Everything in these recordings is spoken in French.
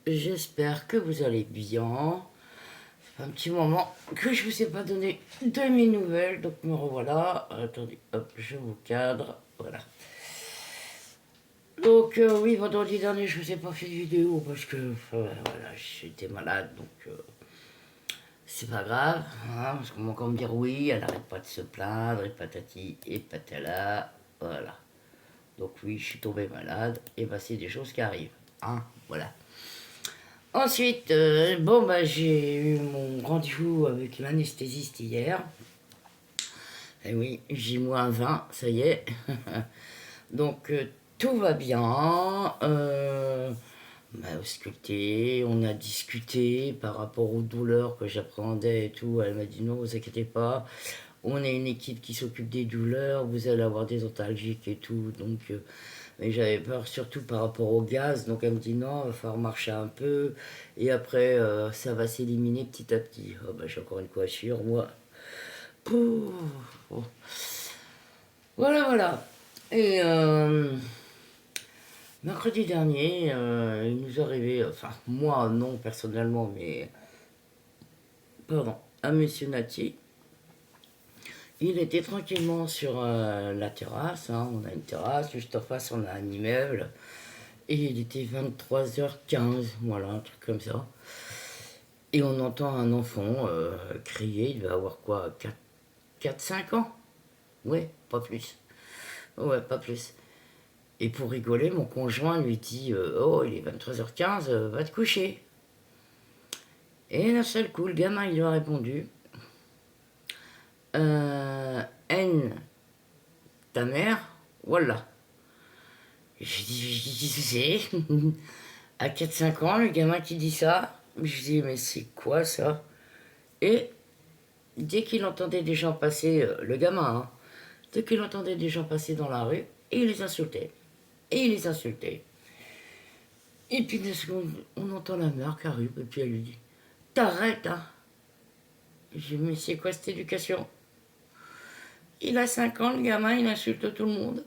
j'espère que vous allez bien. Ça fait un petit moment que je vous ai pas donné de mes nouvelles, donc me revoilà. Attendez, hop, je vous cadre, voilà. Donc oui, vendredi dernier, je vous ai pas fait de vidéo parce que voilà, j'étais malade, donc c'est pas grave, hein, parce qu'on va encore me dire oui, elle n'arrête pas de se plaindre, et patati et patala, voilà. Donc oui, je suis tombé malade, et bah c'est des choses qui arrivent, hein, voilà. Ensuite, bon, bah, j'ai eu mon rendez-vous avec l'anesthésiste hier. Et oui, J-20, ça y est. Donc, tout va bien. On m'a ausculté, on a discuté par rapport aux douleurs que j'appréhendais et tout. Elle m'a dit non, vous inquiétez pas. On est une équipe qui s'occupe des douleurs, vous allez avoir des antalgiques et tout. Donc, mais j'avais peur surtout par rapport au gaz. Donc elle me dit non, il va falloir marcher un peu. Et après, ça va s'éliminer petit à petit. Oh, bah, j'ai encore une coiffure, moi. Pouh. Voilà, voilà. Et mercredi dernier, il nous est arrivé, enfin moi non personnellement, mais pardon, à Monsieur Nati. Il était tranquillement sur la terrasse, hein. On a une terrasse, juste en face on a un immeuble. Et il était 23h15, voilà, un truc comme ça. Et on entend un enfant crier, il va avoir quoi, 4-5 ans. Ouais, pas plus. Ouais, pas plus. Et pour rigoler, mon conjoint lui dit oh, il est 23h15, va te coucher. Et d'un seul coup, le gamin, il lui a répondu N, ta mère, voilà. J'ai dit, c'est à 4-5 ans, le gamin qui dit ça, je dis, mais c'est quoi ça? Et dès qu'il entendait des gens passer, le gamin, hein, dès qu'il entendait des gens passer dans la rue, et il les insultait. Et il les insultait. Et puis de seconde, on entend la mère qui arrive, et puis elle lui dit, t'arrêtes, hein. Je dis, mais c'est quoi cette éducation? Il a 5 ans, le gamin, il insulte tout le monde.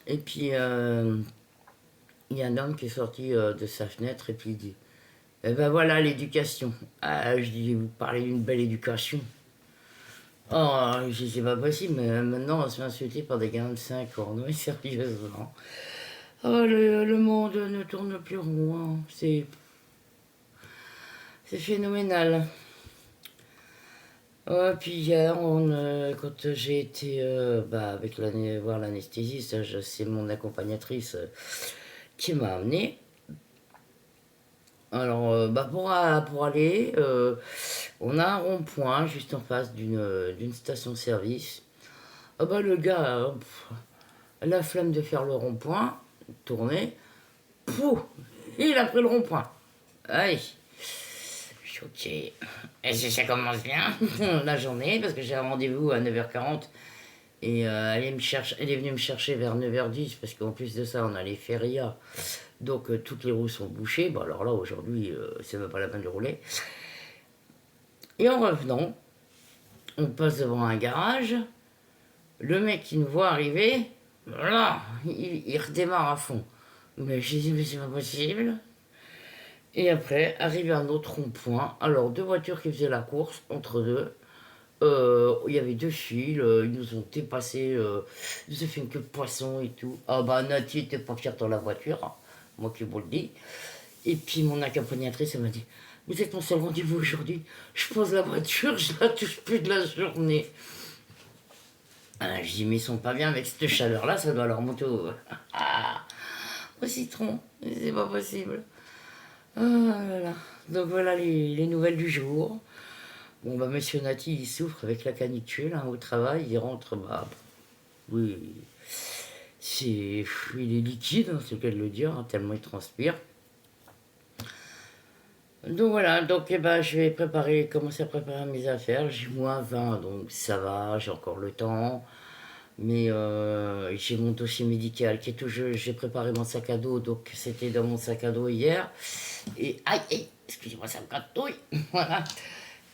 Et puis, il y a un homme qui est sorti de sa fenêtre, et puis il dit, eh ben voilà l'éducation. Ah, je dis, vous parlez d'une belle éducation. Oh, je dis, c'est pas possible, mais maintenant on se fait insulter par des gamins de 5 ans. Non, mais sérieusement. Oh, le monde ne tourne plus rond, hein. C'est phénoménal. Oh, puis hier, quand j'ai été avec voir l'anesthésiste, c'est mon accompagnatrice qui m'a amené. Alors, pour aller, on a un rond-point juste en face d'une station-service. Ah bah, le gars, la flemme de faire le rond-point, tourner, pouf, il a pris le rond-point. Aïe, choqué. Et ça commence bien, la journée, parce que j'ai un rendez-vous à 9h40. Et elle est venue me chercher vers 9h10, parce qu'en plus de ça, on a les férias. Donc toutes les roues sont bouchées. Bon, alors là, aujourd'hui, c'est même pas la peine de rouler. Et en revenant, on passe devant un garage. Le mec qui nous voit arriver, voilà, il redémarre à fond. Mais j'ai dit, mais c'est pas possible. Et après, arrivé à un autre rond-point, alors 2 voitures qui faisaient la course, entre deux. Il y avait 2 fils, ils nous ont dépassés, ils nous ont fait une queue de poisson et tout. Ah bah Nati était pas fière dans la voiture, hein, moi qui vous le dis. Et puis mon accompagnatrice, elle m'a dit, vous êtes mon seul rendez-vous aujourd'hui, je pose la voiture, je la touche plus de la journée. Ah, je dis, mais ils sont pas bien avec cette chaleur-là, ça doit leur monter au citron, c'est pas possible. Ah là là. Donc voilà les nouvelles du jour. Bon, bah, monsieur Nati, il souffre avec la canicule, hein, au travail. Il rentre, bah, oui, il est liquide, hein, c'est le cas de le dire, hein, tellement il transpire. Donc voilà, donc eh ben, je vais commencer à préparer mes affaires. J'ai -20, donc ça va, j'ai encore le temps. Mais j'ai mon dossier médical qui est toujours. J'ai préparé mon sac à dos, donc c'était dans mon sac à dos hier. Et aïe, aïe, excusez-moi, ça me gratouille. Voilà.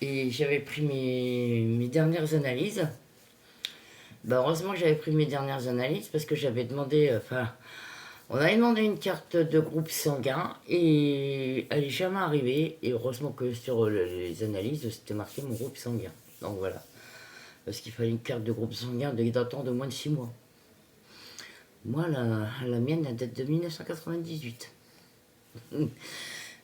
Et j'avais pris mes dernières analyses. Bah, heureusement que j'avais pris mes dernières analyses parce que j'avais demandé, enfin, On avait demandé une carte de groupe sanguin et elle n'est jamais arrivée. Et heureusement que sur les analyses, c'était marqué mon groupe sanguin. Donc voilà. Parce qu'il fallait une carte de groupe sanguin datant de moins de 6 mois. Moi, la mienne, elle date de 1998.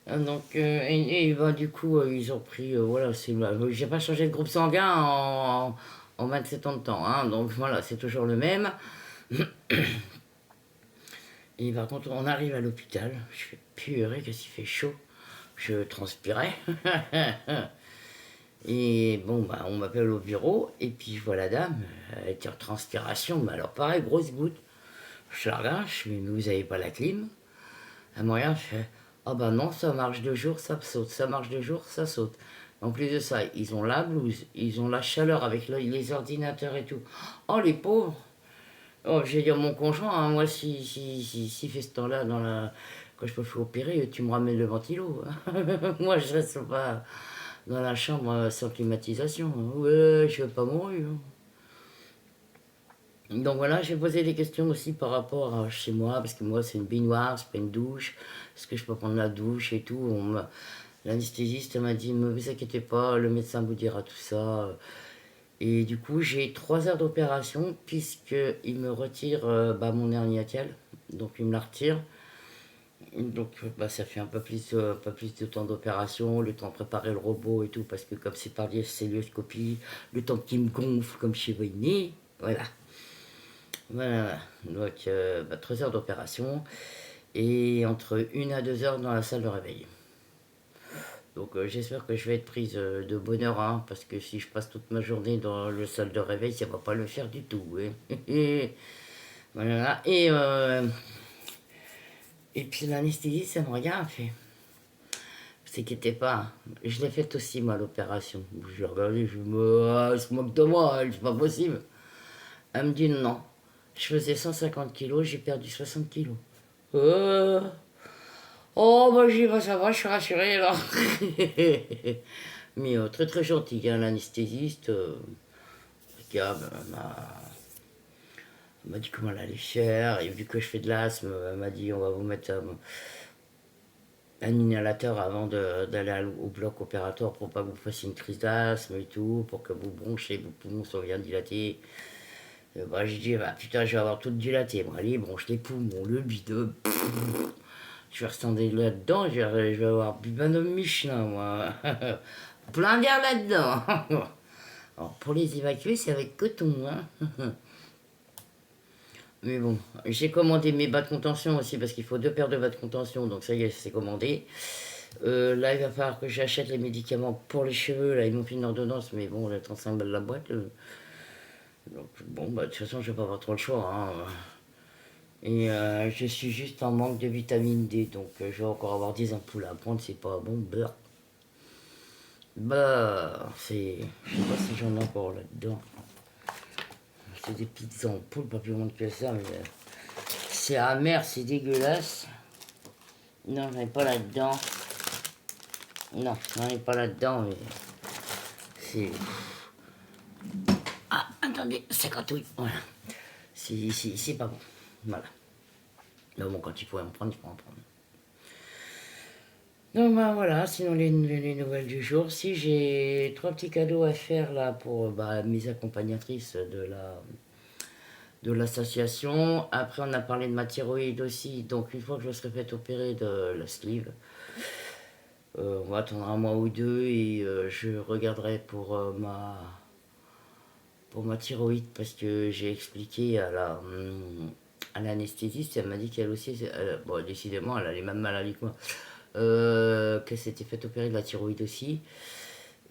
Donc, ben, du coup, ils ont pris, voilà, j'ai pas changé de groupe sanguin en 27 ans de temps, hein, donc voilà, c'est toujours le même. Et par contre, on arrive à l'hôpital, je fais purée, qu'est-ce qu'il fait chaud, je transpirais. Et bon, bah, on m'appelle au bureau, et puis je vois la dame, elle était en transpiration, mais alors pareil, grosse goutte. Je la regarde, je fais, mais vous avez pas la clim? Elle me regarde, je fais, ah bah non, ça marche 2 jours, ça saute, ça marche 2 jours, ça saute. En plus de ça, ils ont la blouse, ils ont la chaleur avec les ordinateurs et tout. Oh les pauvres! Oh, j'ai dit à mon conjoint, hein, moi si fait ce temps-là quand je me fais opérer, tu me ramènes le ventilo. Moi je reste pas dans la chambre sans climatisation. Ouais, je vais pas mourir. Donc voilà, j'ai posé des questions aussi par rapport à chez moi, parce que moi c'est une baignoire, c'est pas une douche. Est-ce que je peux prendre la douche et tout? L'anesthésiste m'a dit, ne vous inquiétez pas, le médecin vous dira tout ça. Et du coup, j'ai 3 heures d'opération, puisqu'il me retire bah, mon herniatiel. Donc il me la retire. Donc bah, ça fait pas plus de temps d'opération, le temps de préparer le robot et tout, parce que comme c'est par celluloscopie, le temps qu'il me gonfle comme chez Voyné, voilà. Voilà, donc 3 heures d'opération et entre 1 à 2 heures dans la salle de réveil. Donc j'espère que je vais être prise de bonne heure, hein, parce que si je passe toute ma journée dans la salle de réveil, ça va pas le faire du tout. Hein. Voilà, et puis l'anesthésiste, ça me regarde, elle fait, vous inquiétez pas, je l'ai faite aussi, moi, l'opération. Je l'ai regardé, je me se moque de moi, c'est pas possible. Elle me dit non, je faisais 150 kilos, j'ai perdu 60 kilos. Euh, Oh, bah, j'ai bah, ça va, je suis rassurée alors. Mais très très gentil, hein, l'anesthésiste. Regarde, elle m'a dit comment elle allait faire. Et vu que je fais de l'asthme, elle m'a dit on va vous mettre un inhalateur avant d'aller au bloc opératoire pour pas que vous fassiez une crise d'asthme et tout, pour que vous bronchez, vos poumons soient bien dilatés. Bah, j'ai dit, bah, putain, je vais avoir tout dilaté. Bon, allez, bronche les poumons, le bide. Je vais rester là-dedans, je vais avoir bu ben de Michelin, moi. Plein d'air là-dedans. Alors, pour les évacuer, c'est avec coton, hein. Mais bon, j'ai commandé mes bas de contention aussi, parce qu'il faut 2 paires de bas de contention, donc ça y est, c'est commandé. Là, il va falloir que j'achète les médicaments pour les cheveux. Là, ils m'ont fait une ordonnance, mais bon, la 35 balles la boîte. Donc, bon, bah, de toute façon, je vais pas avoir trop le choix, hein. Et je suis juste en manque de vitamine D, donc je vais encore avoir des ampoules à prendre, c'est pas bon, beurre. Bah, je sais pas si j'en ai encore là-dedans. C'est des petites ampoules, pas plus grandes que ça, mais c'est amer, c'est dégueulasse. Non, j'en ai pas là-dedans. Non, j'en ai pas là-dedans, mais c'est... Ah, attendez, c'est gratouille, voilà. C'est pas bon, voilà. Mais bon, quand il faut en prendre, il faut en prendre. Donc bah voilà, sinon les nouvelles du jour. Si j'ai 3 petits cadeaux à faire là pour bah, mes accompagnatrices de l'association. Après on a parlé de ma thyroïde aussi. Donc une fois que je serai fait opérer de la sleeve, on va attendre un mois ou deux et je regarderai pour ma thyroïde parce que j'ai expliqué à l'anesthésiste, elle m'a dit qu'elle aussi, bon décidément elle a les mêmes maladies que moi. Qu'elle s'était fait opérer de la thyroïde aussi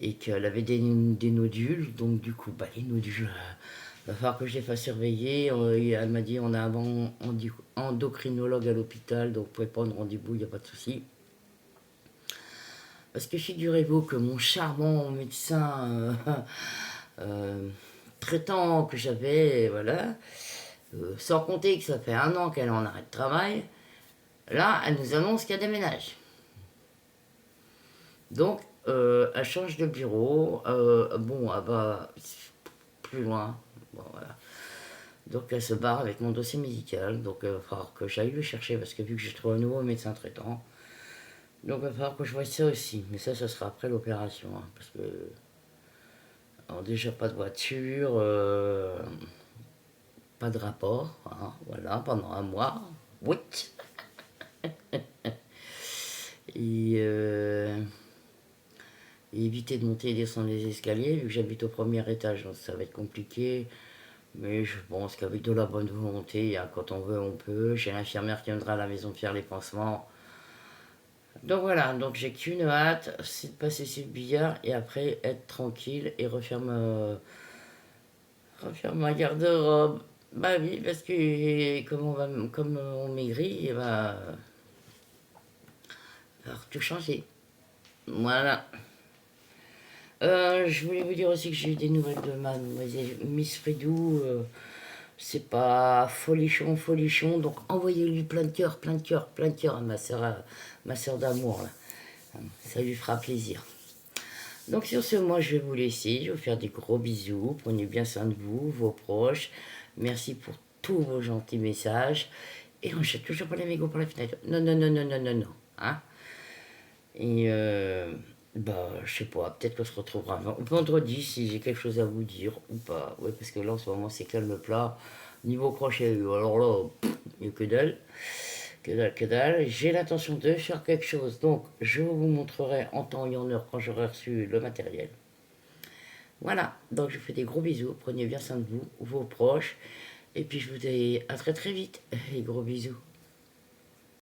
et qu'elle avait des nodules, donc du coup bah, les nodules va falloir que je les fasse surveiller. Et elle m'a dit on a un endocrinologue à l'hôpital, donc vous pouvez prendre rendez-vous, il n'y a pas de souci. Parce que figurez-vous que mon charmant médecin traitant que j'avais, voilà, sans compter que ça fait 1 an qu'elle est en arrêt de travail, là elle nous annonce qu'elle déménage. Donc, elle change de bureau. Bon, elle va plus loin. Bon, voilà. Donc elle se barre avec mon dossier médical. Donc il va falloir que j'aille le chercher parce que vu que j'ai trouvé un nouveau médecin traitant, donc il va falloir que je voie ça aussi. Mais ça sera après l'opération. Hein, parce que. Alors déjà pas de voiture, pas de rapport. Hein, voilà, pendant un mois. Oui. Et, et éviter de monter et descendre les escaliers, vu que j'habite au premier étage, donc ça va être compliqué. Mais je pense qu'avec de la bonne volonté, hein, quand on veut, on peut. J'ai l'infirmière qui viendra à la maison faire les pansements. Donc voilà, donc j'ai qu'une hâte, c'est de passer sur le billard et après être tranquille et refaire ma garde-robe. Bah oui, parce que comme on maigrit, et bah, va falloir tout changer. Voilà. Je voulais vous dire aussi que j'ai eu des nouvelles de mademoiselle Miss Fridou. C'est pas folichon, folichon. Donc envoyez-lui plein de cœurs, plein de cœurs, plein de cœurs à ma soeur d'amour. Là. Ça lui fera plaisir. Donc sur ce, moi je vais vous laisser. Je vais vous faire des gros bisous. Prenez bien soin de vous, vos proches. Merci pour tous vos gentils messages. Et on jette toujours pas les mégots par la fenêtre. Non, non, non, non, non, non, non. Hein? Et bah, je sais pas, peut-être qu'on se retrouvera vendredi si j'ai quelque chose à vous dire ou pas. Ouais, parce que là en ce moment c'est calme plat. Niveau crochet, alors là, il n'y a que dalle. Que dalle, que dalle. J'ai l'intention de faire quelque chose. Donc je vous montrerai en temps et en heure quand j'aurai reçu le matériel. Voilà, donc je vous fais des gros bisous. Prenez bien soin de vous, vos proches. Et puis je vous dis à très très vite. Et gros bisous.